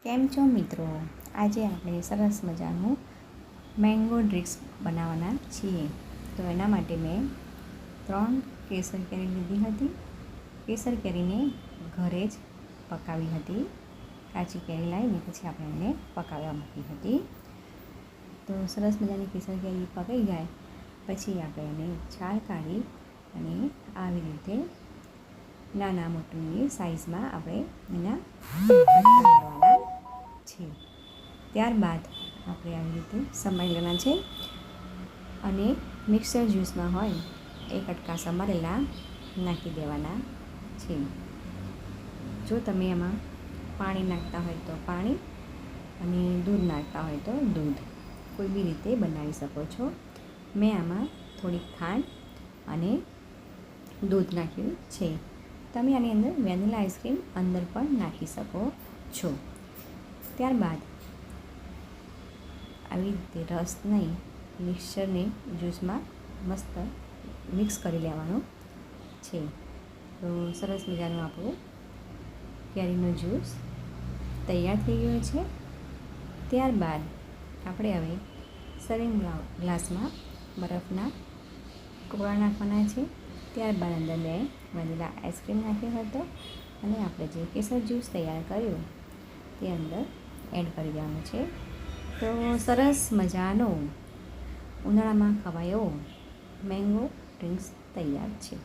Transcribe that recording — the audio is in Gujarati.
કેમ છો મિત્રો? આજે આપણે સરસ મજાનું મેંગો ડ્રિંક્સ બનાવવાના છીએ. તો એના માટે મેં 3 કેસર કેરી લીધી હતી. કેસર કેરીને ઘરે જ પકાવી હતી. કાચી કેરી લાવીને પછી આપણે એને પકાવવા મૂકી હતી. તો સરસ મજાની કેસર કેરી પકાઈ જાય પછી આપણે એને છાલ કાઢી અને આવી રીતે નાના મોટી સાઈઝમાં આપણે એના કટકા કરવાના છે. ત્યારબાદ આપણે આવી રીતે સમારી લેવાના છે અને મિક્સર જ્યુસમાં હોય એ કટકા સમારેલા નાખી દેવાના છે. જો તમે એમાં પાણી નાખતા હોય તો પાણી અને દૂધ નાખતા હોય તો દૂધ કોઈ બી રીતે બનાવી શકો છો. મેં આમાં થોડીક ખાંડ અને દૂધ નાખ્યું છે. તમે આની અંદર વેનીલા આઈસ્ક્રીમ અંદર પણ નાખી શકો છો. ત્યારબાદ આવી રીતે રસ નહીં મિક્સરને જ્યુસમાં મસ્ત મિક્સ કરી લેવાનું છે. તો સરસ મજાનું આપણું કેરીનો જ્યુસ તૈયાર થઈ ગયો છે. ત્યારબાદ આપણે હવે સર્વિંગ ગ્લાસમાં બરફના ટુકડા નાખવાના છે. ત્યારબાદ અંદર મેં વેનીલા આઈસ્ક્રીમ નાખ્યો હતો અને આપણે જે કેસર જ્યુસ તૈયાર કર્યું તે અંદર એડ કરી દેવાનું છે. તો સરસ મજાનો ઉનાળામાં ખવાય એવો મેંગો ડ્રિંક્સ તૈયાર છે.